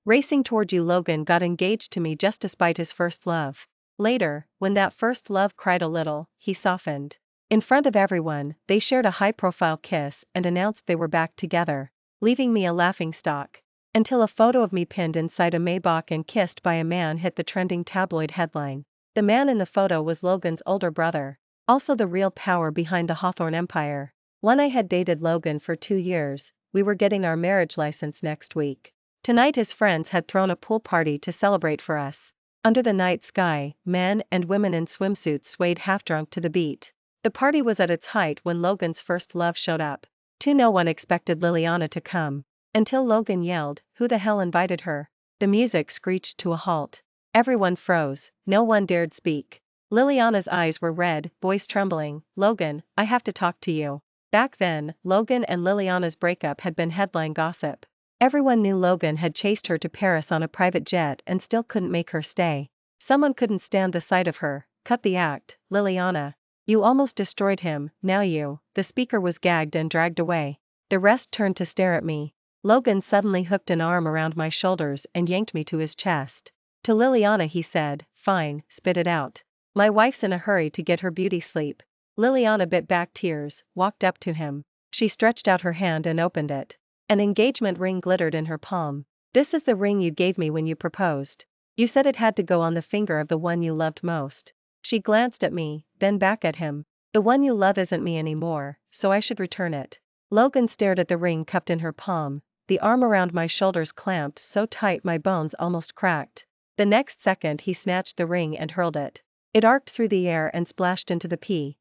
Racing toward you, Logan got engaged to me just despite his first love. Later, when that first love cried a little, he softened. In front of everyone, they shared a high-profile kiss and announced they were back together, leaving me a laughingstock. Until a photo of me pinned inside a Maybach and kissed by a man hit the trending tabloid headline. The man in the photo was Logan's older brother, also the real power behind the Hawthorne empire. When I had dated Logan for 2 years, we were getting our marriage license next week. Tonight his friends had thrown a pool party to celebrate for us. Under the night sky, men and women in swimsuits swayed half-drunk to the beat. The party was at its height when Logan's first love showed up. No one expected Liliana to come. Until Logan yelled, "Who the hell invited her?" The music screeched to a halt. Everyone froze, no one dared speak. Liliana's eyes were red, voice trembling. "Logan, I have to talk to you." Back then, Logan and Liliana's breakup had been headline gossip. Everyone knew Logan had chased her to Paris on a private jet and still couldn't make her stay. Someone couldn't stand the sight of her. "Cut the act, Liliana. You almost destroyed him, now you." The speaker was gagged and dragged away. The rest turned to stare at me. Logan suddenly hooked an arm around my shoulders and yanked me to his chest. To Liliana he said, "Fine, spit it out. My wife's in a hurry to get her beauty sleep." Liliana bit back tears, walked up to him. She stretched out her hand and opened it. An engagement ring glittered in her palm. "This is the ring you gave me when you proposed. You said it had to go on the finger of the one you loved most." She glanced at me, then back at him. "The one you love isn't me anymore, so I should return it." Logan stared at the ring cupped in her palm. The arm around my shoulders clamped so tight my bones almost cracked. The next second he snatched the ring and hurled it. It arced through the air and splashed into the pee.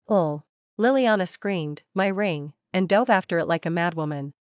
"Oh!" Liliana screamed, "My ring," and dove after it like a madwoman.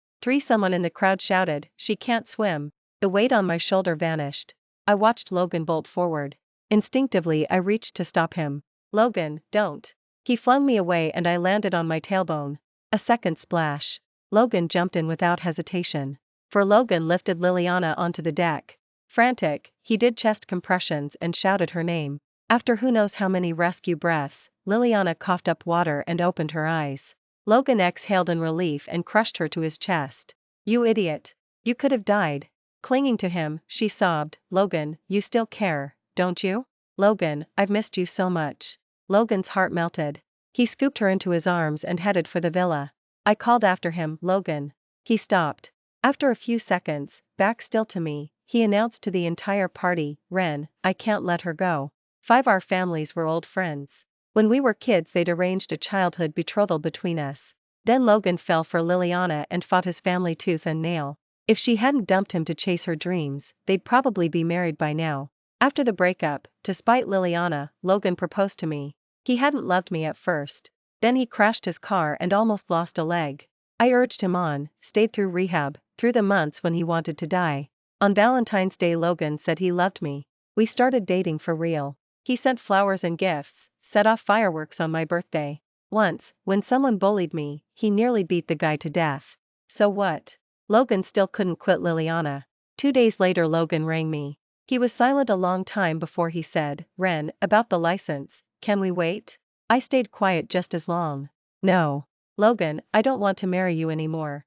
Someone in the crowd shouted, "She can't swim." The weight on my shoulder vanished. I watched Logan bolt forward. Instinctively I reached to stop him. "Logan, don't." He flung me away and I landed on my tailbone. A second splash. Logan jumped in without hesitation. For Logan lifted Liliana onto the deck. Frantic, he did chest compressions and shouted her name. After who knows how many rescue breaths, Liliana coughed up water and opened her eyes. Logan exhaled in relief and crushed her to his chest. "You idiot. You could have died." Clinging to him, she sobbed, "Logan, you still care, don't you? Logan, I've missed you so much." Logan's heart melted. He scooped her into his arms and headed for the villa. I called after him, "Logan." He stopped. After a few seconds, back still to me, he announced to the entire party, "Ren, I can't let her go. Our families were old friends. When we were kids they'd arranged a childhood betrothal between us. Then Logan fell for Liliana and fought his family tooth and nail. If she hadn't dumped him to chase her dreams, they'd probably be married by now. After the breakup, to spite Liliana, Logan proposed to me. He hadn't loved me at first. Then he crashed his car and almost lost a leg. I urged him on, stayed through rehab, through the months when he wanted to die. On Valentine's Day Logan said he loved me. We started dating for real. He sent flowers and gifts, set off fireworks on my birthday. Once, when someone bullied me, he nearly beat the guy to death. So what? Logan still couldn't quit Liliana. 2 days later Logan rang me. He was silent a long time before he said, "Ren, about the license, can we wait?" I stayed quiet just as long. "No. Logan, I don't want to marry you anymore."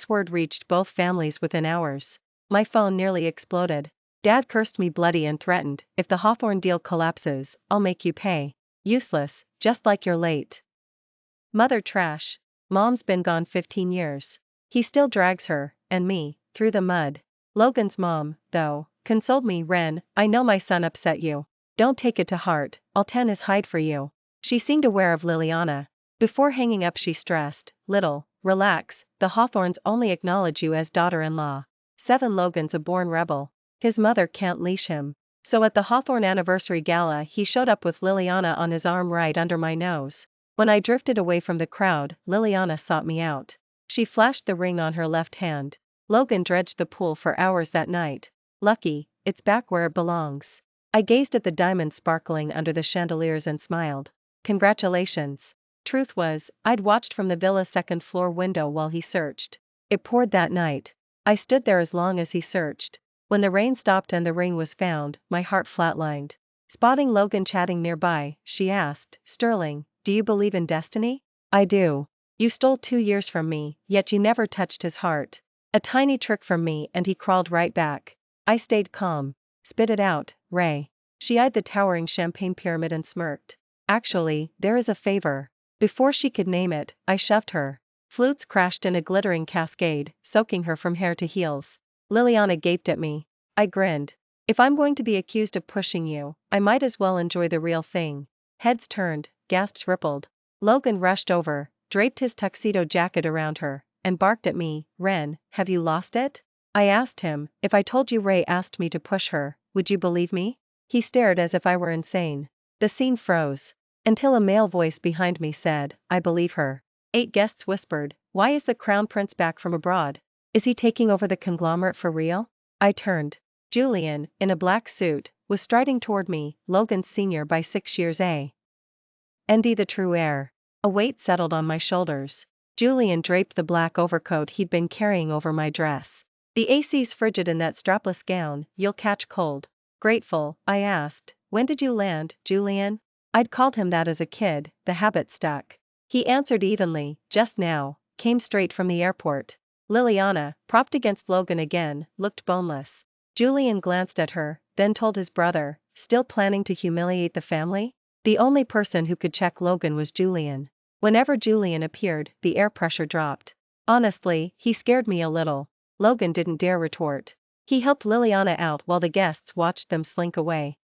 Word reached both families within hours. My phone nearly exploded. Dad cursed me bloody and threatened, "If the Hawthorne deal collapses, I'll make you pay." Useless, just like you're late. Mother trash. Mom's been gone 15 years. He still drags her, and me, through the mud. Logan's mom, though, consoled me, "Ren, I know my son upset you. Don't take it to heart, I'll tan his hide for you." She seemed aware of Liliana. Before hanging up she stressed, "Little, relax, the Hawthorns only acknowledge you as daughter-in-law. 7 Logan's a born rebel. His mother can't leash him." So at the Hawthorne anniversary gala he showed up with Liliana on his arm right under my nose. When I drifted away from the crowd, Liliana sought me out. She flashed the ring on her left hand. Logan dredged the pool for hours that night. Lucky, it's back where it belongs. I gazed at the diamonds sparkling under the chandeliers and smiled. Congratulations. Truth was, I'd watched from the villa's second-floor window while he searched. It poured that night. I stood there as long as he searched. When the rain stopped and the ring was found, my heart flatlined. Spotting Logan chatting nearby, she asked, "Sterling, do you believe in destiny?" "I do. You stole 2 years from me, yet you never touched his heart." A tiny trick from me and he crawled right back. I stayed calm. Spit it out, Ray. She eyed the towering champagne pyramid and smirked. Actually, there is a favor. Before she could name it, I shoved her. Flutes crashed in a glittering cascade, soaking her from hair to heels. Liliana gaped at me. I grinned. If I'm going to be accused of pushing you, I might as well enjoy the real thing. Heads turned, gasps rippled. Logan rushed over, draped his tuxedo jacket around her, and barked at me. Ren, have you lost it? I asked him, if I told you Ray asked me to push her, would you believe me? He stared as if I were insane. The scene froze. Until a male voice behind me said, I believe her. 8 guests whispered, why is the crown prince back from abroad? Is he taking over the conglomerate for real? I turned. Julian, in a black suit, was striding toward me, Logan's senior by 6 years. Andy the true heir. A weight settled on my shoulders. Julian draped the black overcoat he'd been carrying over my dress. The AC's frigid in that strapless gown, you'll catch cold. Grateful, I asked, when did you land, Julian? I'd called him that as a kid, the habit stuck. He answered evenly, just now, came straight from the airport. Liliana, propped against Logan again, looked boneless. Julian glanced at her, then told his brother, still planning to humiliate the family? The only person who could check Logan was Julian. Whenever Julian appeared, the air pressure dropped. Honestly, he scared me a little. Logan didn't dare retort. He helped Liliana out while the guests watched them slink away.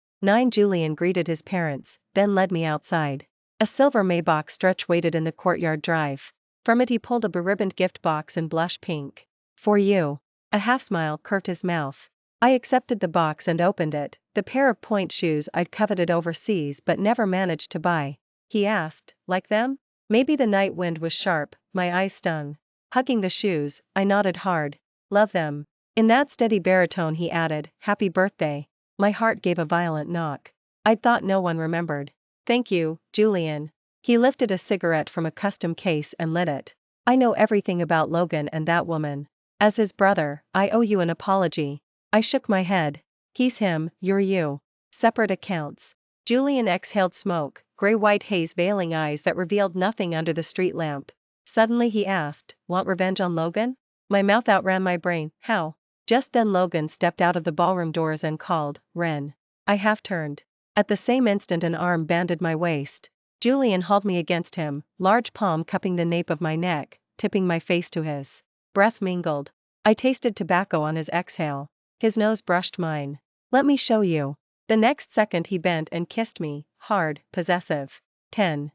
Julian greeted his parents, then led me outside. A silver Maybach stretch waited in the courtyard drive. From it he pulled a beribboned gift box in blush pink. For you. A half-smile curved his mouth. I accepted the box and opened it, the pair of point shoes I'd coveted overseas but never managed to buy. He asked, like them? Maybe the night wind was sharp, my eyes stung. Hugging the shoes, I nodded hard. Love them. In that steady baritone he added, happy birthday. My heart gave a violent knock. I'd thought no one remembered. Thank you, Julian. He lifted a cigarette from a custom case and lit it. I know everything about Logan and that woman. As his brother, I owe you an apology. I shook my head. He's him, you're you. Separate accounts. Julian exhaled smoke, gray-white haze veiling eyes that revealed nothing under the street lamp. Suddenly he asked, want revenge on Logan? My mouth outran my brain, how? Just then Logan stepped out of the ballroom doors and called, Ren. I half-turned. At the same instant an arm banded my waist. Julian hauled me against him, large palm cupping the nape of my neck, tipping my face to his. Breath mingled. I tasted tobacco on his exhale. His nose brushed mine. Let me show you. The next second he bent and kissed me, hard, possessive. 10.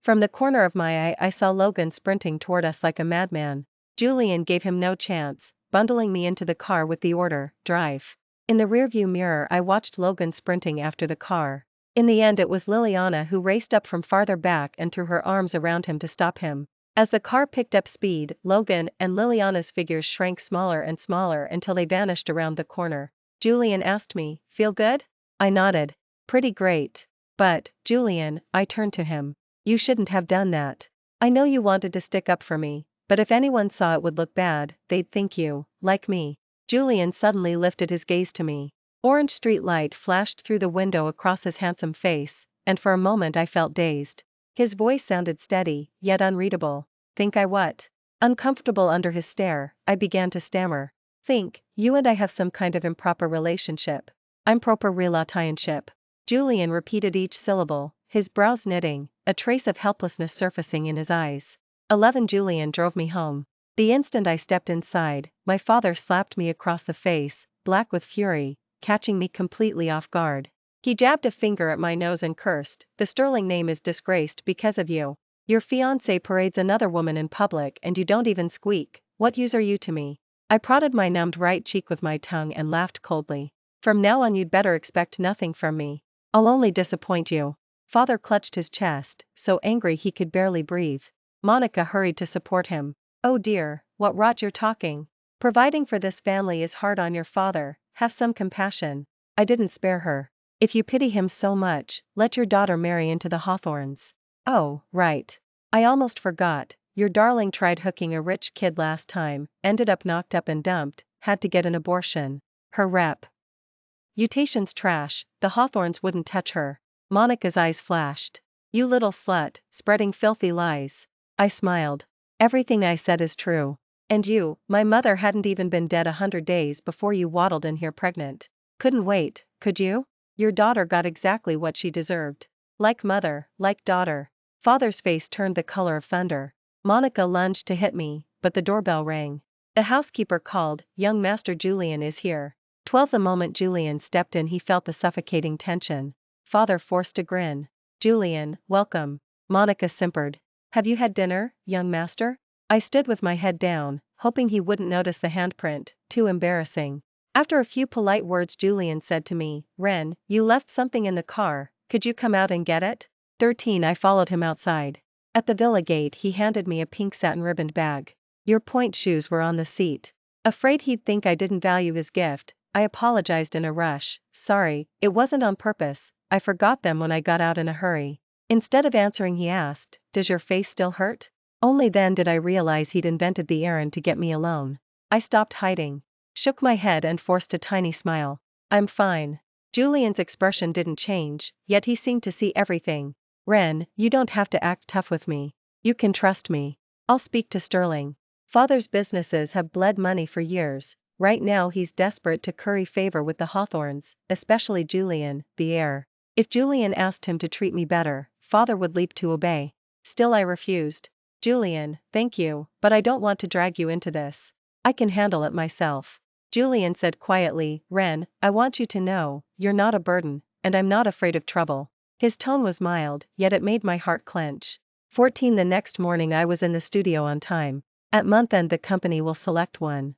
From the corner of my eye I saw Logan sprinting toward us like a madman. Julian gave him no chance, bundling me into the car with the order, drive. In the rearview mirror I watched Logan sprinting after the car. In the end it was Liliana who raced up from farther back and threw her arms around him to stop him. As the car picked up speed, Logan and Liliana's figures shrank smaller and smaller until they vanished around the corner. Julian asked me, feel good? I nodded. Pretty great. But, Julian, I turned to him. You shouldn't have done that. I know you wanted to stick up for me, but if anyone saw it would look bad, they'd think you, like me. Julian suddenly lifted his gaze to me. Orange street light flashed through the window across his handsome face, and for a moment I felt dazed. His voice sounded steady, yet unreadable. Think I what? Uncomfortable under his stare, I began to stammer. Think, you and I have some kind of improper relationship. Improper relationship. Julian repeated each syllable, his brows knitting, a trace of helplessness surfacing in his eyes. 11 Julian drove me home. The instant I stepped inside, my father slapped me across the face, black with fury, catching me completely off guard. He jabbed a finger at my nose and cursed, the sterling name is disgraced because of you. Your fiancé parades another woman in public and you don't even squeak, what use are you to me? I prodded my numbed right cheek with my tongue and laughed coldly. From now on you'd better expect nothing from me. I'll only disappoint you. Father clutched his chest, so angry he could barely breathe. Monica hurried to support him. Oh dear, what rot you're talking. Providing for this family is hard on your father, have some compassion. I didn't spare her. If you pity him so much, let your daughter marry into the Hawthorns. Oh, right. I almost forgot, your darling tried hooking a rich kid last time, ended up knocked up and dumped, had to get an abortion. Her reputation's trash, the Hawthorns wouldn't touch her. Monica's eyes flashed. You little slut, spreading filthy lies. I smiled. Everything I said is true. And you, my mother hadn't even been dead 100 days before you waddled in here pregnant. Couldn't wait, could you? Your daughter got exactly what she deserved. Like mother, like daughter. Father's face turned the color of thunder. Monica lunged to hit me, but the doorbell rang. The housekeeper called, "Young Master Julian is here." 12. The moment Julian stepped in, he felt the suffocating tension. Father forced a grin. "Julian, welcome." Monica simpered. "Have you had dinner, young master?" I stood with my head down, hoping he wouldn't notice the handprint, too embarrassing. After a few polite words, Julian said to me, "Ren, you left something in the car, could you come out and get it?" 13. I followed him outside. At the villa gate, he handed me a pink satin ribboned bag. Your point shoes were on the seat. Afraid he'd think I didn't value his gift, I apologized in a rush. "Sorry, it wasn't on purpose, I forgot them when I got out in a hurry." Instead of answering, he asked, "Does your face still hurt?" Only then did I realize he'd invented the errand to get me alone. I stopped hiding, shook my head and forced a tiny smile. "I'm fine." Julian's expression didn't change, yet he seemed to see everything. "Ren, you don't have to act tough with me. You can trust me. I'll speak to Sterling. Father's businesses have bled money for years. Right now he's desperate to curry favor with the Hawthorns, especially Julian, the heir. If Julian asked him to treat me better, father would leap to obey." Still I refused. "Julian, thank you, but I don't want to drag you into this. I can handle it myself." Julian said quietly, "Ren, I want you to know, you're not a burden, and I'm not afraid of trouble." His tone was mild, yet it made my heart clench. 14. The next morning I was in the studio on time. At month end the company will select one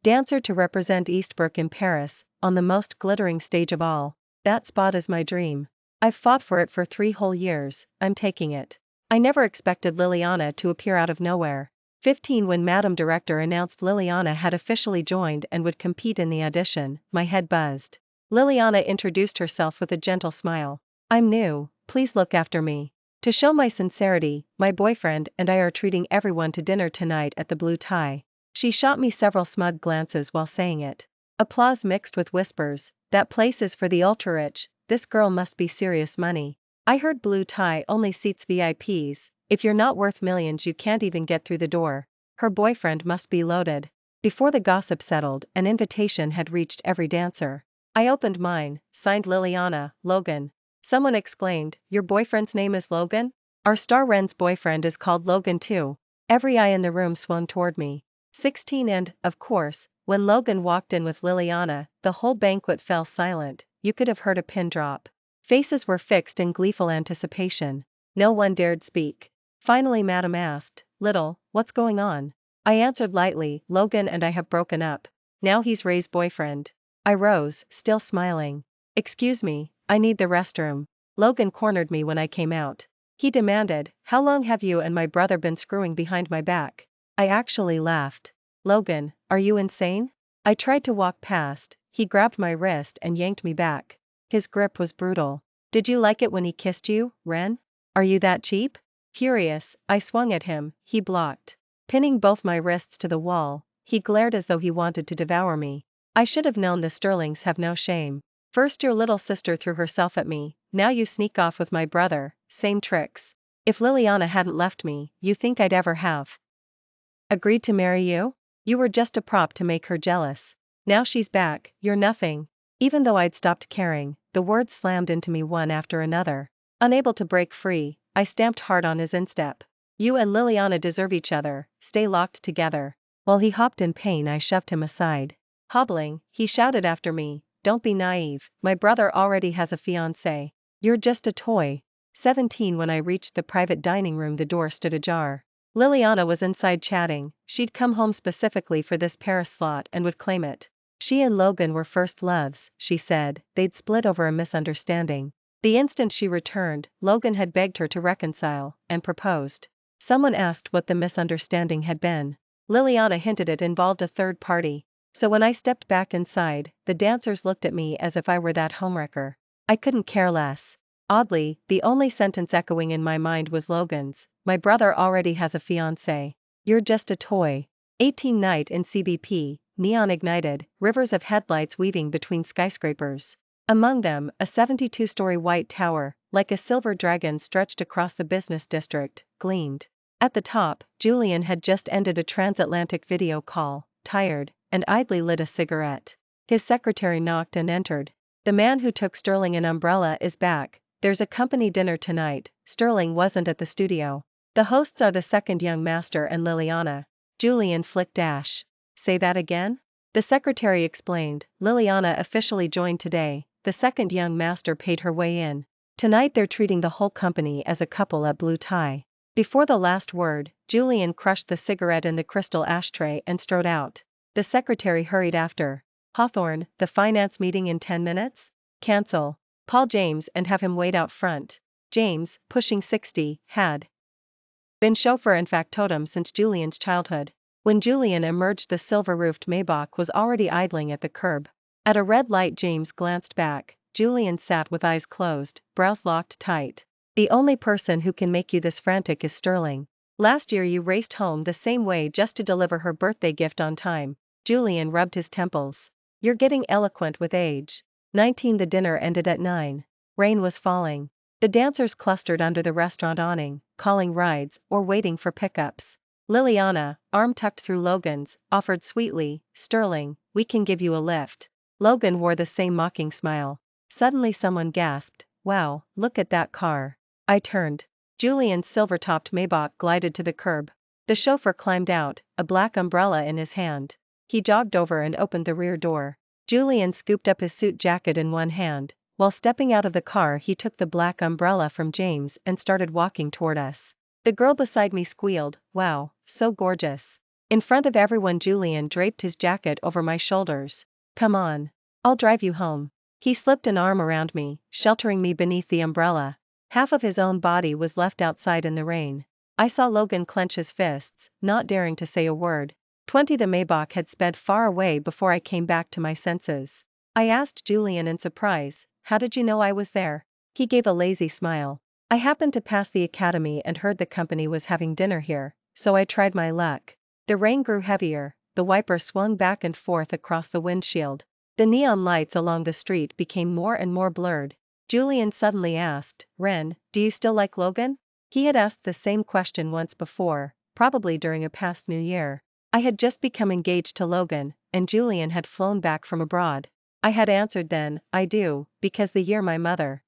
dancer to represent Eastbrook in Paris, on the most glittering stage of all. That spot is my dream. I've fought for it for 3 whole years, I'm taking it. I never expected Liliana to appear out of nowhere. 15. When Madam Director announced Liliana had officially joined and would compete in the audition, my head buzzed. Liliana introduced herself with a gentle smile. "I'm new, please look after me. To show my sincerity, my boyfriend and I are treating everyone to dinner tonight at the Blue Tie." She shot me several smug glances while saying it. Applause mixed with whispers, "That place is for the ultra-rich, this girl must be serious money." I heard Blue Tie only seats VIPs, if you're not worth millions you can't even get through the door. Her boyfriend must be loaded. Before the gossip settled, an invitation had reached every dancer. I opened mine, signed Liliana, Logan. Someone exclaimed, "Your boyfriend's name is Logan?" "Our star Ren's boyfriend is called Logan too." Every eye in the room swung toward me. 16. And, of course, when Logan walked in with Liliana, the whole banquet fell silent, you could have heard a pin drop. Faces were fixed in gleeful anticipation. No one dared speak. Finally Madam asked, "Little, what's going on?" I answered lightly, "Logan and I have broken up. Now he's Ray's boyfriend." I rose, still smiling. "Excuse me, I need the restroom." Logan cornered me when I came out. He demanded, "How long have you and my brother been screwing behind my back?" I actually laughed. "Logan, are you insane?" I tried to walk past, he grabbed my wrist and yanked me back. His grip was brutal. "Did you like it when he kissed you, Ren? Are you that cheap?" Furious, I swung at him, he blocked. Pinning both my wrists to the wall, he glared as though he wanted to devour me. I should have known the Sterlings have no shame. First your little sister threw herself at me, now you sneak off with my brother, same tricks. If Liliana hadn't left me, you think I'd ever have agreed to marry you? You were just a prop to make her jealous. Now she's back, you're nothing. Even though I'd stopped caring, the words slammed into me one after another. Unable to break free, I stamped hard on his instep. "You and Liliana deserve each other, stay locked together." While he hopped in pain I shoved him aside. Hobbling, he shouted after me, "Don't be naive, my brother already has a fiancé. You're just a toy." 17. When I reached the private dining room the door stood ajar. Liliana was inside chatting, she'd come home specifically for this Paris slot and would claim it. She and Logan were first loves, she said, they'd split over a misunderstanding. The instant she returned, Logan had begged her to reconcile, and proposed. Someone asked what the misunderstanding had been. Liliana hinted it involved a third party. So when I stepped back inside, the dancers looked at me as if I were that homewrecker. I couldn't care less. Oddly, the only sentence echoing in my mind was Logan's, "My brother already has a fiancé. You're just a toy." 18. Night in CBP, neon ignited, rivers of headlights weaving between skyscrapers. Among them, a 72-story white tower, like a silver dragon stretched across the business district, gleamed. At the top, Julian had just ended a transatlantic video call, tired, and idly lit a cigarette. His secretary knocked and entered. The man who took Sterling an umbrella is back. There's a company dinner tonight. Sterling wasn't at the studio. The hosts are the second young master and Liliana. Julian flicked Ash. Say that again? The secretary explained. Liliana officially joined today. The second young master paid her way in. Tonight they're treating the whole company as a couple at Blue Tie. Before the last word, Julian crushed the cigarette in the crystal ashtray and strode out. The secretary hurried after. Hawthorne, the finance meeting in 10 minutes? Cancel. Call James and have him wait out front. James, pushing 60, had been chauffeur and factotum since Julian's childhood. When Julian emerged, the silver-roofed Maybach was already idling at the curb. At a red light, James glanced back. Julian sat with eyes closed, brows locked tight. The only person who can make you this frantic is Sterling. Last year you raced home the same way just to deliver her birthday gift on time. Julian rubbed his temples. You're getting eloquent with age. 19. The dinner ended at 9. Rain was falling. The dancers clustered under the restaurant awning, calling rides or waiting for pickups. Liliana, arm tucked through Logan's, offered sweetly, Sterling, we can give you a lift. Logan wore the same mocking smile. Suddenly someone gasped, wow, look at that car. I turned. Julian's silver-topped Maybach glided to the curb. The chauffeur climbed out, a black umbrella in his hand. He jogged over and opened the rear door. Julian scooped up his suit jacket in one hand. While stepping out of the car, he took the black umbrella from James and started walking toward us. The girl beside me squealed, wow, so gorgeous. In front of everyone, Julian draped his jacket over my shoulders. Come on. I'll drive you home. He slipped an arm around me, sheltering me beneath the umbrella. Half of his own body was left outside in the rain. I saw Logan clench his fists, not daring to say a word. 20. The Maybach had sped far away before I came back to my senses. I asked Julian in surprise, how did you know I was there? He gave a lazy smile. I happened to pass the academy and heard the company was having dinner here, so I tried my luck. The rain grew heavier, the wiper swung back and forth across the windshield. The neon lights along the street became more and more blurred. Julian suddenly asked, Ren, do you still like Logan? He had asked the same question once before, probably during a past New Year. I had just become engaged to Logan, and Julian had flown back from abroad. I had answered then, I do, because the year my mother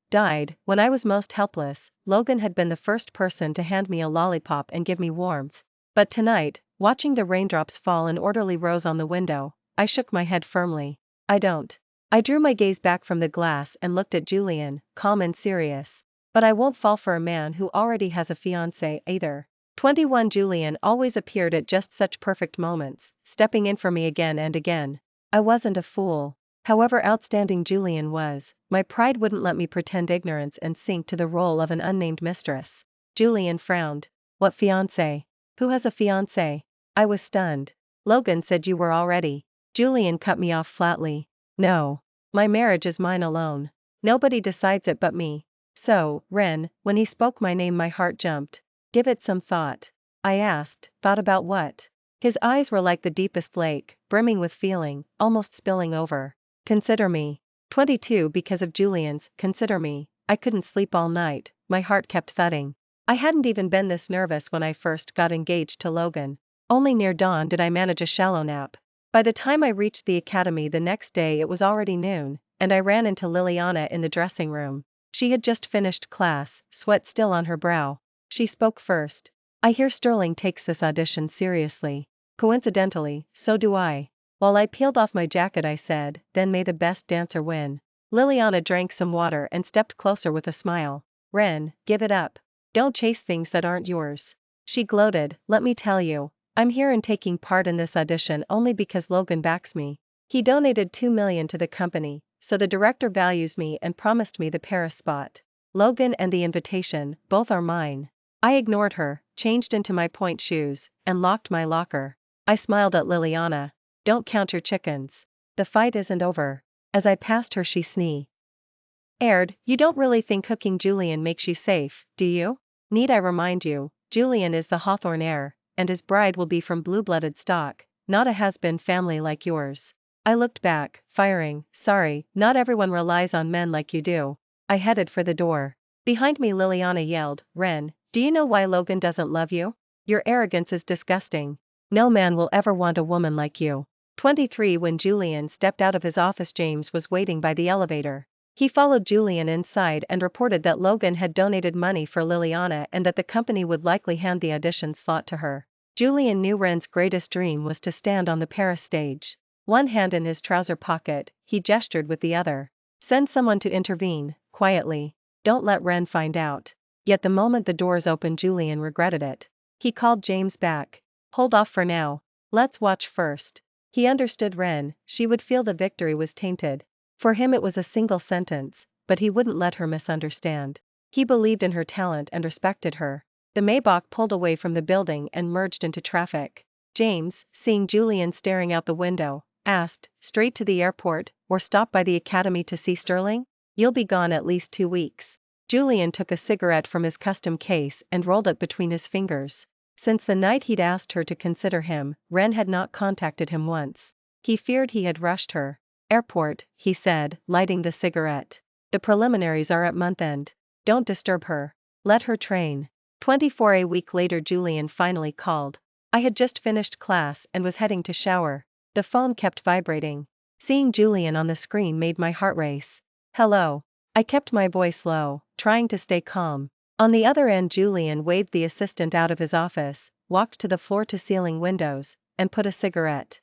died, when I was most helpless, Logan had been the first person to hand me a lollipop and give me warmth. But tonight, watching the raindrops fall in orderly rows on the window, I shook my head firmly. I don't. I drew my gaze back from the glass and looked at Julian, calm and serious. But I won't fall for a man who already has a fiancé either. 21. Julian always appeared at just such perfect moments, stepping in for me again and again. I wasn't a fool. However outstanding Julian was, my pride wouldn't let me pretend ignorance and sink to the role of an unnamed mistress. Julian frowned. What fiancé? Who has a fiancé? I was stunned. Logan said you were already. Julian cut me off flatly. No. My marriage is mine alone. Nobody decides it but me. So, Ren, when he spoke my name, my heart jumped. Give it some thought. I asked, thought about what? His eyes were like the deepest lake, brimming with feeling, almost spilling over. Consider me. 22. Because of Julian's consider me, I couldn't sleep all night, my heart kept thudding. I hadn't even been this nervous when I first got engaged to Logan. Only near dawn did I manage a shallow nap. By the time I reached the academy the next day it was already noon, and I ran into Liliana in the dressing room. She had just finished class, sweat still on her brow. She spoke first. I hear Sterling takes this audition seriously. Coincidentally, so do I. While I peeled off my jacket I said, then may the best dancer win. Liliana drank some water and stepped closer with a smile. Ren, give it up. Don't chase things that aren't yours. She gloated, let me tell you. I'm here and taking part in this audition only because Logan backs me. He donated $2 million to the company, so the director values me and promised me the Paris spot. Logan and the invitation, both are mine. I ignored her, changed into my point shoes, and locked my locker. I smiled at Liliana. Don't count your chickens. The fight isn't over. As I passed her she sneezed. You don't really think hooking Julian makes you safe, do you? Need I remind you, Julian is the Hawthorne heir, and his bride will be from blue-blooded stock, not a has-been family like yours. I looked back, firing, sorry, not everyone relies on men like you do. I headed for the door. Behind me Liliana yelled, Ren, Do you know why Logan doesn't love you? Your arrogance is disgusting. No man will ever want a woman like you. 23 When Julian stepped out of his office, James was waiting by the elevator. He followed Julian inside and reported that Logan had donated money for Liliana and that the company would likely hand the audition slot to her. Julian knew Ren's greatest dream was to stand on the Paris stage. One hand in his trouser pocket, he gestured with the other. Send someone to intervene, quietly. Don't let Ren find out. Yet the moment the doors opened, Julian regretted it. He called James back. Hold off for now. Let's watch first. He understood Ren, she would feel the victory was tainted. For him it was a single sentence, but he wouldn't let her misunderstand. He believed in her talent and respected her. The Maybach pulled away from the building and merged into traffic. James, seeing Julian staring out the window, asked, straight to the airport, or stop by the academy to see Sterling? You'll be gone at least 2 weeks. Julian took a cigarette from his custom case and rolled it between his fingers. Since the night he'd asked her to consider him, Ren had not contacted him once. He feared he had rushed her. Airport, he said, lighting the cigarette. The preliminaries are at month end. Don't disturb her. Let her train. 24 A week later, Julian finally called. I had just finished class and was heading to shower. The phone kept vibrating. Seeing Julian on the screen made my heart race. Hello. I kept my voice low, trying to stay calm. On the other end, Julian waved the assistant out of his office, walked to the floor-to-ceiling windows, and put a cigarette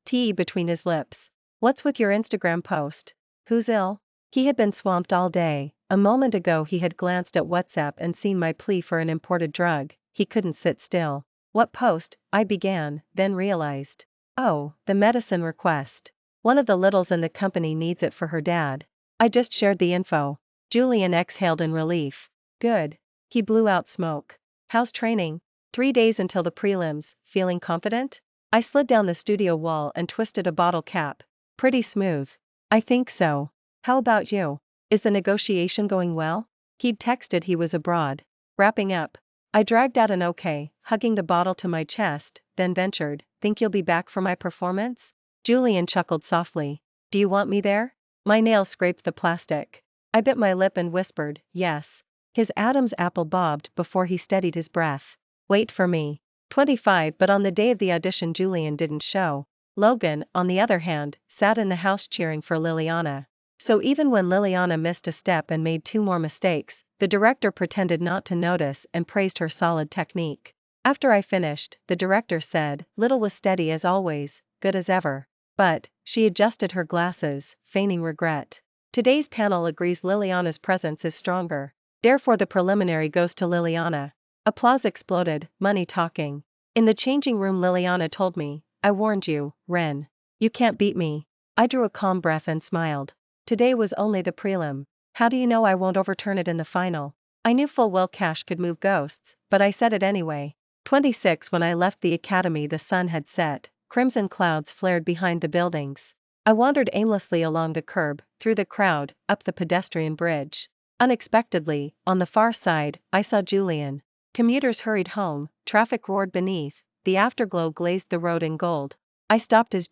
between his lips. What's with your Instagram post? Who's ill? He had been swamped all day. A moment ago he had glanced at WhatsApp and seen my plea for an imported drug. He couldn't sit still. What post? I began, then realized. Oh, the medicine request. One of the littles in the company needs it for her dad. I just shared the info. Julian exhaled in relief. Good. He blew out smoke. How's training? 3 days until the prelims, feeling confident? I slid down the studio wall and twisted a bottle cap. Pretty smooth. I think so. How about you? Is the negotiation going well? He'd texted he was abroad. Wrapping up. I dragged out an okay, hugging the bottle to my chest, then ventured, think you'll be back for my performance? Julian chuckled softly. Do you want me there? My nail scraped the plastic. I bit my lip and whispered, yes. His Adam's apple bobbed before he steadied his breath. Wait for me. 25 But on the day of the audition, Julian didn't show. Logan, on the other hand, sat in the house cheering for Liliana. So even when Liliana missed a step and made 2 more mistakes, the director pretended not to notice and praised her solid technique. After I finished, the director said, Little was steady as always, good as ever. But, she adjusted her glasses, feigning regret. Today's panel agrees Liliana's presence is stronger. Therefore the preliminary goes to Liliana. Applause exploded, money talking. In the changing room, Liliana told me, I warned you, Ren. You can't beat me. I drew a calm breath and smiled. Today was only the prelim. How do you know I won't overturn it in the final? I knew full well cash could move ghosts, but I said it anyway. 26 When I left the academy, the sun had set. Crimson clouds flared behind the buildings. I wandered aimlessly along the curb, through the crowd, up the pedestrian bridge. Unexpectedly, on the far side, I saw Julian. Commuters hurried home, traffic roared beneath, the afterglow glazed the road in gold. I stopped as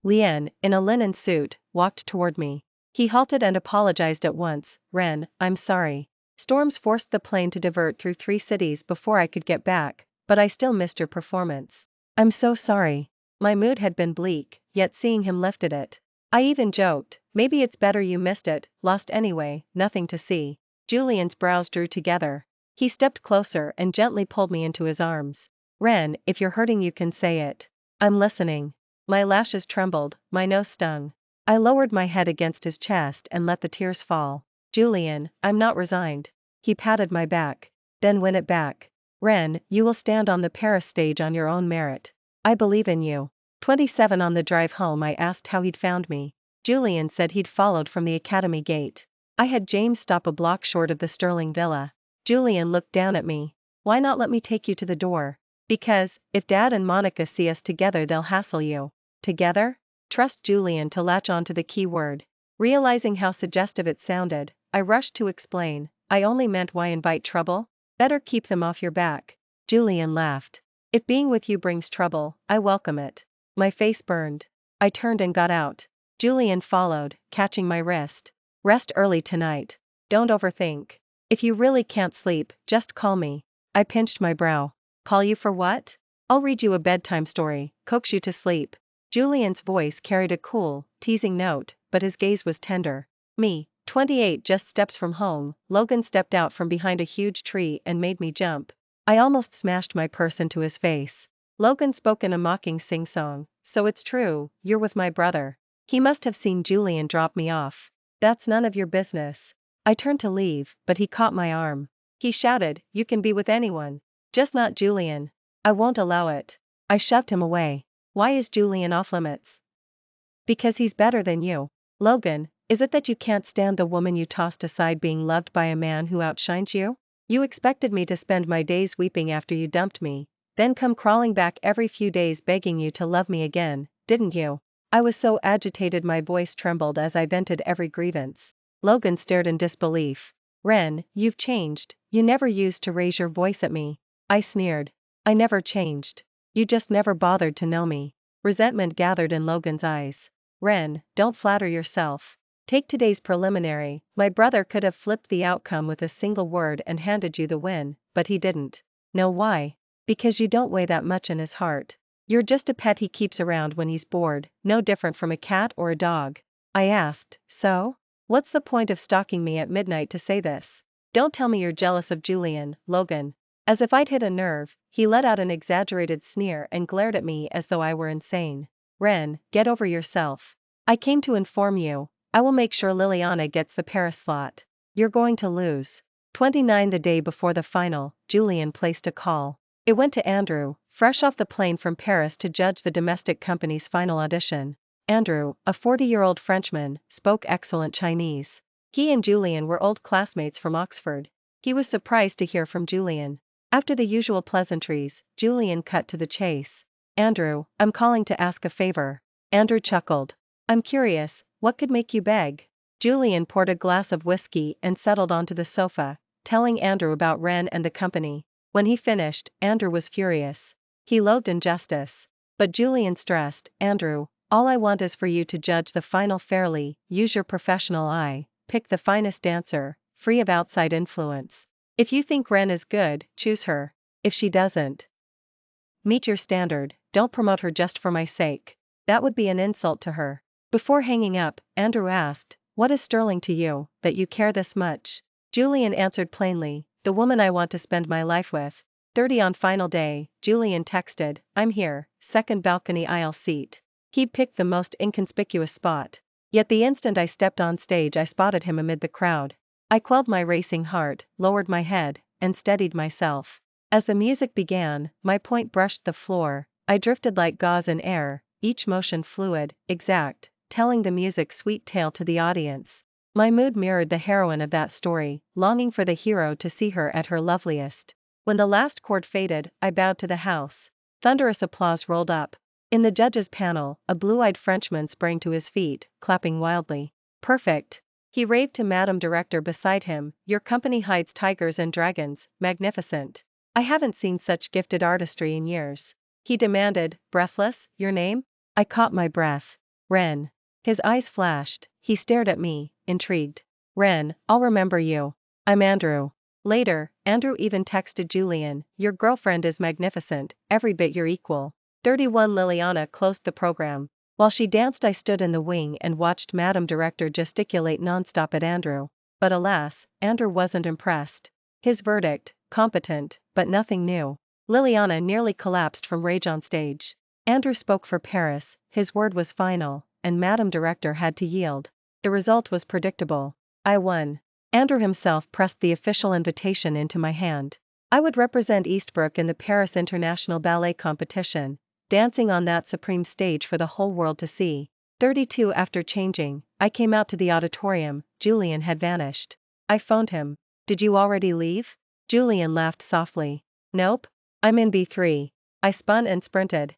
Lien, in a linen suit, walked toward me. He halted and apologized at once. Ren, I'm sorry. Storms forced the plane to divert through 3 cities before I could get back, but I still missed your performance. I'm so sorry. My mood had been bleak, yet seeing him lifted it. I even joked, maybe it's better you missed it, lost anyway, nothing to see. Julian's brows drew together. He stepped closer and gently pulled me into his arms. Ren, if you're hurting you can say it. I'm listening. My lashes trembled, my nose stung. I lowered my head against his chest and let the tears fall. Julian, I'm not resigned. He patted my back. Then win it back. Ren, you will stand on the Paris stage on your own merit. I believe in you. 27 On the drive home, I asked how he'd found me. Julian said he'd followed from the academy gate. I had James stop a block short of the Sterling villa. Julian looked down at me. Why not let me take you to the door? Because, if Dad and Monica see us together, they'll hassle you. Together? Trust Julian to latch on to the key word. Realizing how suggestive it sounded, I rushed to explain, I only meant why invite trouble? Better keep them off your back. Julian laughed. If being with you brings trouble, I welcome it. My face burned. I turned and got out. Julian followed, catching my wrist. Rest early tonight. Don't overthink. If you really can't sleep, just call me. I pinched my brow. Call you for what? I'll read you a bedtime story, coax you to sleep. Julian's voice carried a cool, teasing note, but his gaze was tender. Me, 28, just steps from home. Logan stepped out from behind a huge tree and made me jump. I almost smashed my purse into his face. Logan spoke in a mocking sing-song. So it's true, you're with my brother. He must have seen Julian drop me off. That's none of your business. I turned to leave, but he caught my arm. He shouted, you can be with anyone. Just not Julian. I won't allow it. I shoved him away. Why is Julian off limits? Because he's better than you. Logan, is it that you can't stand the woman you tossed aside being loved by a man who outshines you? You expected me to spend my days weeping after you dumped me, then come crawling back every few days begging you to love me again, didn't you? I was so agitated my voice trembled as I vented every grievance. Logan stared in disbelief. Ren, you've changed, you never used to raise your voice at me. I sneered. I never changed. You just never bothered to know me. Resentment gathered in Logan's eyes. Ren, don't flatter yourself. Take today's preliminary. My brother could have flipped the outcome with a single word and handed you the win, but he didn't. Know why? Because you don't weigh that much in his heart. You're just a pet he keeps around when he's bored, no different from a cat or a dog. I asked, so? What's the point of stalking me at midnight to say this? Don't tell me you're jealous of Julian, Logan. As if I'd hit a nerve, he let out an exaggerated sneer and glared at me as though I were insane. Ren, get over yourself. I came to inform you. I will make sure Liliana gets the Paris slot. You're going to lose. 29 The day before the final, Julian placed a call. It went to Andrew, fresh off the plane from Paris to judge the domestic company's final audition. Andrew, a 40-year-old Frenchman, spoke excellent Chinese. He and Julian were old classmates from Oxford. He was surprised to hear from Julian. After the usual pleasantries, Julian cut to the chase. Andrew, I'm calling to ask a favor. Andrew chuckled. I'm curious, what could make you beg? Julian poured a glass of whiskey and settled onto the sofa, telling Andrew about Ren and the company. When he finished, Andrew was furious. He loathed injustice. But Julian stressed, Andrew, all I want is for you to judge the final fairly, use your professional eye, pick the finest dancer, free of outside influence. If you think Ren is good, choose her. If she doesn't meet your standard, don't promote her just for my sake. That would be an insult to her. Before hanging up, Andrew asked, what is Sterling to you, that you care this much? Julian answered plainly, the woman I want to spend my life with. 30 on final day, Julian texted, I'm here, second balcony aisle seat. He'd picked the most inconspicuous spot. Yet the instant I stepped on stage I spotted him amid the crowd. I quelled my racing heart, lowered my head, and steadied myself. As the music began, my point brushed the floor, I drifted like gauze in air, each motion fluid, exact, telling the music's sweet tale to the audience. My mood mirrored the heroine of that story, longing for the hero to see her at her loveliest. When the last chord faded, I bowed to the house. Thunderous applause rolled up. In the judges' panel, a blue-eyed Frenchman sprang to his feet, clapping wildly. Perfect! He raved to Madame Director beside him, your company hides tigers and dragons, magnificent. I haven't seen such gifted artistry in years. He demanded, breathless, your name? I caught my breath. Ren. His eyes flashed, he stared at me, intrigued. Ren, I'll remember you. I'm Andrew. Later, Andrew even texted Julian, your girlfriend is magnificent, every bit your equal. 31 Liliana closed the program. While she danced I stood in the wing and watched Madame Director gesticulate nonstop at Andrew. But alas, Andrew wasn't impressed. His verdict, competent, but nothing new. Liliana nearly collapsed from rage on stage. Andrew spoke for Paris, his word was final, and Madame Director had to yield. The result was predictable. I won. Andrew himself pressed the official invitation into my hand. I would represent Eastbrook in the Paris International Ballet Competition, dancing on that supreme stage for the whole world to see. 32 After changing, I came out to the auditorium. Julian had vanished. I phoned him. Did you already leave? Julian laughed softly. Nope. I'm in B3. I spun and sprinted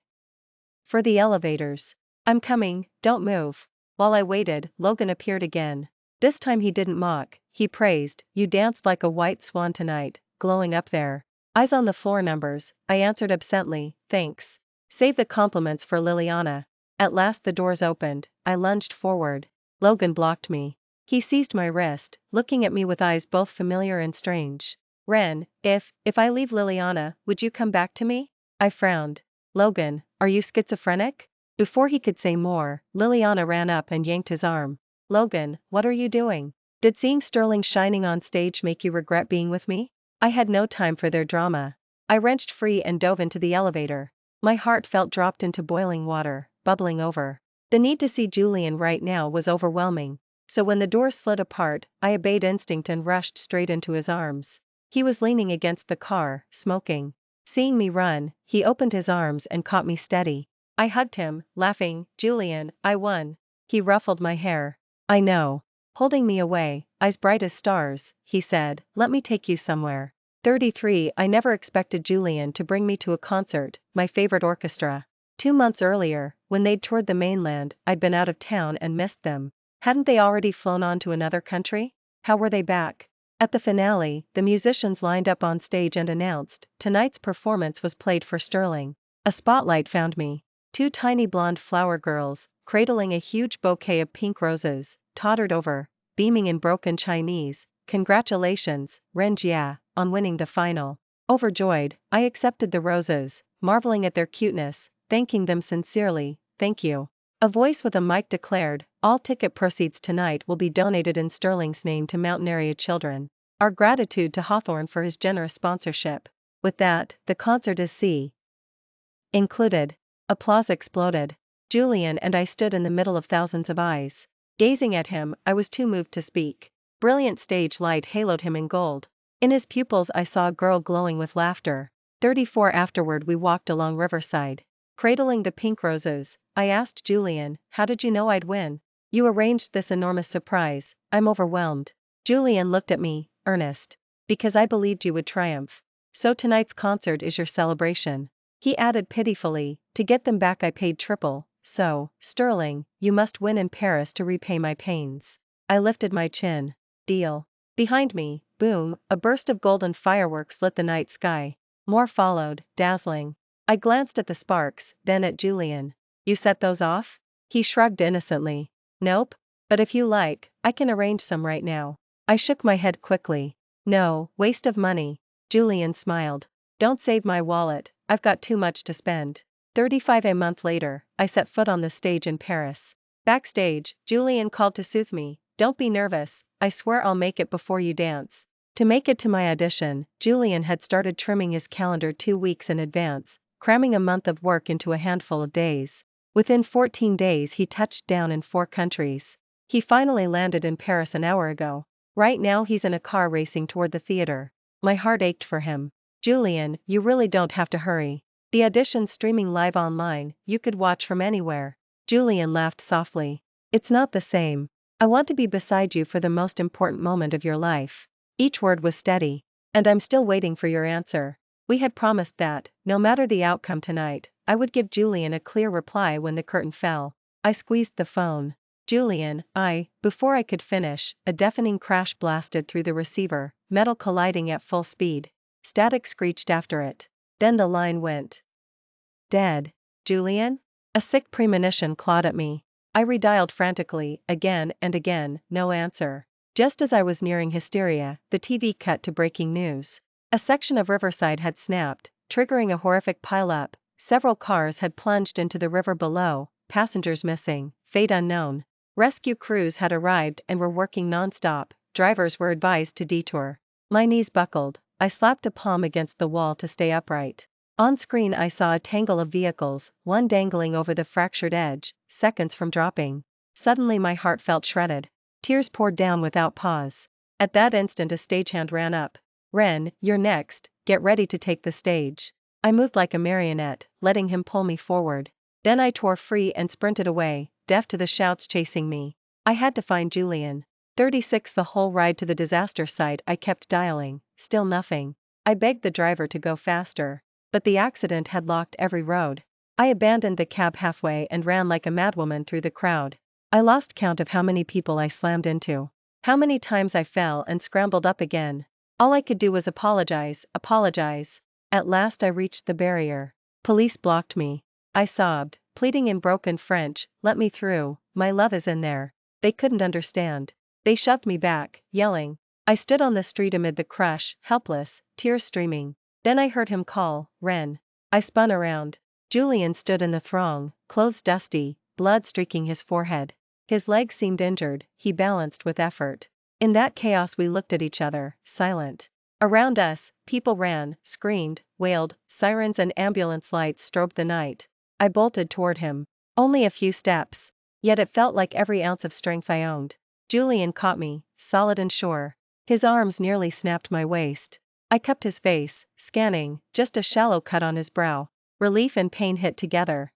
for the elevators. I'm coming, don't move. While I waited, Logan appeared again. This time he didn't mock, he praised, you danced like a white swan tonight, glowing up there. Eyes on the floor numbers, I answered absently, thanks. Save the compliments for Liliana. At last the doors opened, I lunged forward. Logan blocked me. He seized my wrist, looking at me with eyes both familiar and strange. Ren, if I leave Liliana, would you come back to me? I frowned. Logan, are you schizophrenic? Before he could say more, Liliana ran up and yanked his arm. Logan, what are you doing? Did seeing Sterling shining on stage make you regret being with me? I had no time for their drama. I wrenched free and dove into the elevator. My heart felt dropped into boiling water, bubbling over. The need to see Julian right now was overwhelming. So when the door slid apart, I obeyed instinct and rushed straight into his arms. He was leaning against the car, smoking. Seeing me run, he opened his arms and caught me steady. I hugged him, laughing. Julian, I won. He ruffled my hair. I know. Holding me away, eyes bright as stars, he said, let me take you somewhere. 33 I never expected Julian to bring me to a concert, my favorite orchestra. 2 months earlier, when they'd toured the mainland, I'd been out of town and missed them. Hadn't they already flown on to another country? How were they back? At the finale, the musicians lined up on stage and announced, tonight's performance was played for Sterling. A spotlight found me. 2 tiny blonde flower girls, cradling a huge bouquet of pink roses, tottered over, beaming in broken Chinese, congratulations, Renjia, on winning the final. Overjoyed, I accepted the roses, marveling at their cuteness, thanking them sincerely, thank you. A voice with a mic declared, all ticket proceeds tonight will be donated in Sterling's name to mountain area children. Our gratitude to Hawthorne for his generous sponsorship. With that, the concert is included. Applause exploded. Julian and I stood in the middle of thousands of eyes. Gazing at him, I was too moved to speak. Brilliant stage light haloed him in gold. In his pupils I saw a girl glowing with laughter. 34 Afterward we walked along Riverside. Cradling the pink roses, I asked Julian, how did you know I'd win? You arranged this enormous surprise, I'm overwhelmed. Julian looked at me, earnest. Because I believed you would triumph. So tonight's concert is your celebration. He added pitifully, to get them back I paid triple, so, Sterling, you must win in Paris to repay my pains. I lifted my chin. Deal. Behind me, boom, a burst of golden fireworks lit the night sky. More followed, dazzling. I glanced at the sparks, then at Julian. You set those off? He shrugged innocently. Nope. But if you like, I can arrange some right now. I shook my head quickly. No, waste of money. Julian smiled. Don't save my wallet, I've got too much to spend. 35 A month later, I set foot on the stage in Paris. Backstage, Julian called to soothe me. Don't be nervous, I swear I'll make it before you dance. To make it to my audition, Julian had started trimming his calendar 2 weeks in advance, cramming a month of work into a handful of days. Within 14 days he touched down in 4 countries. He finally landed in Paris an hour ago. Right now he's in a car racing toward the theater. My heart ached for him. Julian, you really don't have to hurry. The audition's streaming live online, you could watch from anywhere. Julian laughed softly. It's not the same. I want to be beside you for the most important moment of your life. Each word was steady. And I'm still waiting for your answer. We had promised that, no matter the outcome tonight, I would give Julian a clear reply when the curtain fell. I squeezed the phone. Julian, before I could finish, a deafening crash blasted through the receiver, metal colliding at full speed. Static screeched after it. Then the line went dead. Julian? A sick premonition clawed at me. I redialed frantically, again and again, no answer. Just as I was nearing hysteria, the TV cut to breaking news. A section of Riverside had snapped, triggering a horrific pileup. Several cars had plunged into the river below, passengers missing, fate unknown. Rescue crews had arrived and were working non-stop, drivers were advised to detour. My knees buckled, I slapped a palm against the wall to stay upright. On screen I saw a tangle of vehicles, one dangling over the fractured edge, seconds from dropping. Suddenly my heart felt shredded. Tears poured down without pause. At that instant a stagehand ran up. Ren, you're next, get ready to take the stage. I moved like a marionette, letting him pull me forward. Then I tore free and sprinted away, deaf to the shouts chasing me. I had to find Julian. 36 The whole ride to the disaster site I kept dialing, still nothing. I begged the driver to go faster. But the accident had locked every road. I abandoned the cab halfway and ran like a madwoman through the crowd. I lost count of how many people I slammed into. How many times I fell and scrambled up again. All I could do was apologize. At last I reached the barrier. Police blocked me. I sobbed, pleading in broken French, let me through, my love is in there. They couldn't understand. They shoved me back, yelling. I stood on the street amid the crush, helpless, tears streaming. Then I heard him call, "Ren." I spun around. Julian stood in the throng, clothes dusty, blood streaking his forehead. His legs seemed injured, he balanced with effort. In that chaos we looked at each other, silent. Around us, people ran, screamed, wailed, sirens and ambulance lights strobed the night. I bolted toward him. Only a few steps. Yet it felt like every ounce of strength I owned. Julian caught me, solid and sure. His arms nearly snapped my waist. I cupped his face, scanning, just a shallow cut on his brow. Relief and pain hit together.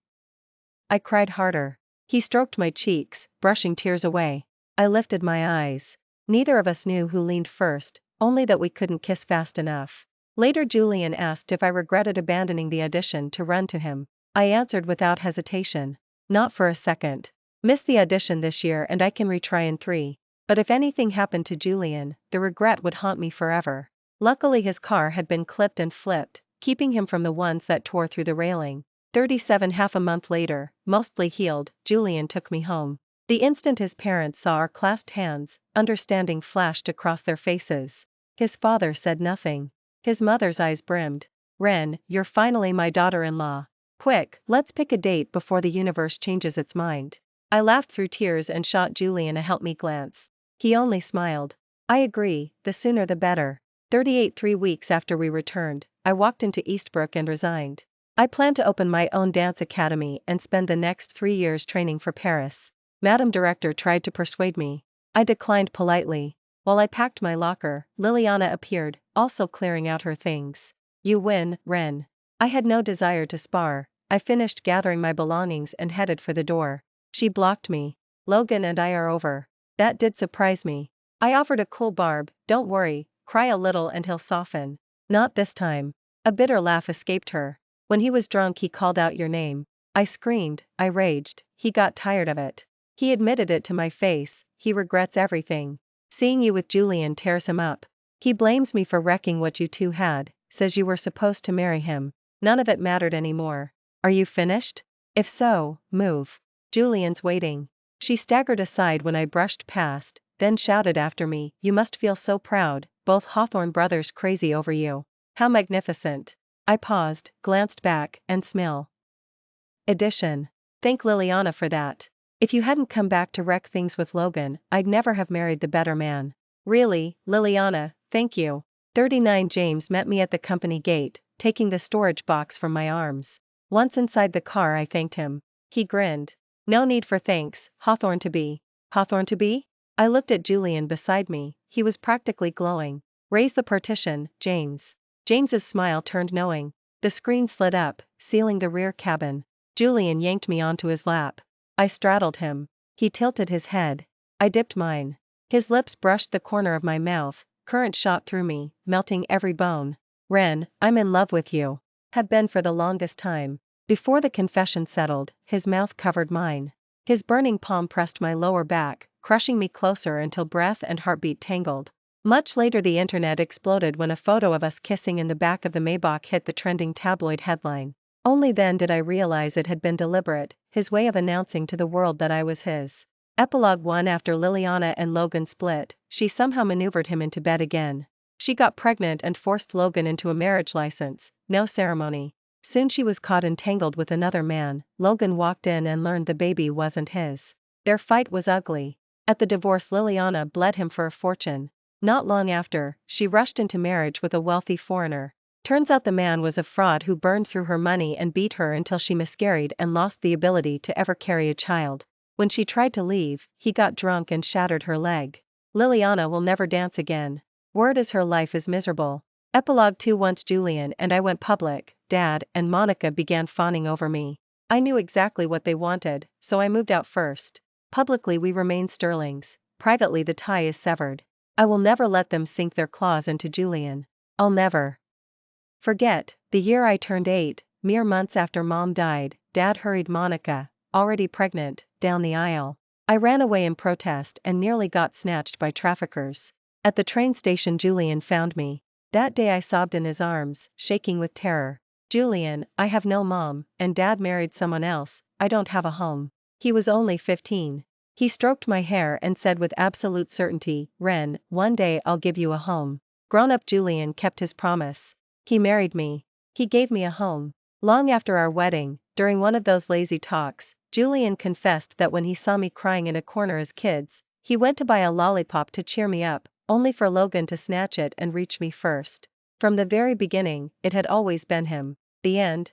I cried harder. He stroked my cheeks, brushing tears away. I lifted my eyes. Neither of us knew who leaned first, only that we couldn't kiss fast enough. Later Julian asked if I regretted abandoning the audition to run to him. I answered without hesitation. Not for a second. Miss the audition this year and I can retry in 3. But if anything happened to Julian, the regret would haunt me forever. Luckily his car had been clipped and flipped, keeping him from the ones that tore through the railing. 37 half a month later, mostly healed, Julian took me home. The instant his parents saw our clasped hands, understanding flashed across their faces. His father said nothing. His mother's eyes brimmed. "Ren, you're finally my daughter-in-law. Quick, let's pick a date before the universe changes its mind." I laughed through tears and shot Julian a help-me glance. He only smiled. "I agree, the sooner the better." 38 3 weeks after we returned, I walked into Eastbrook and resigned. I planned to open my own dance academy and spend the next 3 years training for Paris. Madam Director tried to persuade me. I declined politely. While I packed my locker, Liliana appeared, also clearing out her things. "You win, Ren." I had no desire to spar. I finished gathering my belongings and headed for the door. She blocked me. "Logan and I are over." That did surprise me. I offered a cool barb, "Don't worry, cry a little and he'll soften." "Not this time." A bitter laugh escaped her. "When he was drunk he called out your name." I screamed, I raged. He got tired of it. He admitted it to my face, he regrets everything. Seeing you with Julian tears him up. He blames me for wrecking what you two had, says you were supposed to marry him. None of it mattered anymore. Are you finished? If so, move. Julian's waiting. She staggered aside when I brushed past, then shouted after me, "You must feel so proud, both Hawthorne brothers crazy over you. How magnificent." I paused, glanced back, and smile. Edition. Thank Liliana for that. If you hadn't come back to wreck things with Logan, I'd never have married the better man. Really, Liliana, thank you. 39 James met me at the company gate, taking the storage box from my arms. Once inside the car I thanked him. He grinned. "No need for thanks, Hawthorne to be." "Hawthorne to be?" I looked at Julian beside me, he was practically glowing. "Raise the partition, James." James's smile turned knowing. The screen slid up, sealing the rear cabin. Julian yanked me onto his lap. I straddled him. He tilted his head. I dipped mine. His lips brushed the corner of my mouth, current shot through me, melting every bone. "Ren, I'm in love with you. Have been for the longest time." Before the confession settled, his mouth covered mine. His burning palm pressed my lower back, crushing me closer until breath and heartbeat tangled. Much later the internet exploded when a photo of us kissing in the back of the Maybach hit the trending tabloid headline. Only then did I realize it had been deliberate, his way of announcing to the world that I was his. Epilogue 1. After Liliana and Logan split, she somehow maneuvered him into bed again. She got pregnant and forced Logan into a marriage license, no ceremony. Soon she was caught entangled with another man. Logan walked in and learned the baby wasn't his. Their fight was ugly. At the divorce Liliana bled him for a fortune. Not long after, she rushed into marriage with a wealthy foreigner. Turns out the man was a fraud who burned through her money and beat her until she miscarried and lost the ability to ever carry a child. When she tried to leave, he got drunk and shattered her leg. Liliana will never dance again. Word is her life is miserable. Epilogue 2. Once Julian and I went public, Dad and Monica began fawning over me. I knew exactly what they wanted, so I moved out first. Publicly we remain sterlings. Privately the tie is severed. I will never let them sink their claws into Julian. I'll never forget, the year I turned 8, mere months after Mom died, Dad hurried Monica, already pregnant, down the aisle. I ran away in protest and nearly got snatched by traffickers. At the train station Julian found me. That day I sobbed in his arms, shaking with terror. "Julian, I have no mom, and Dad married someone else, I don't have a home." He was only 15. He stroked my hair and said with absolute certainty, "Ren, one day I'll give you a home." Grown-up Julian kept his promise. He married me. He gave me a home. Long after our wedding, during one of those lazy talks, Julian confessed that when he saw me crying in a corner as kids, he went to buy a lollipop to cheer me up, only for Logan to snatch it and reach me first. From the very beginning, it had always been him. The end.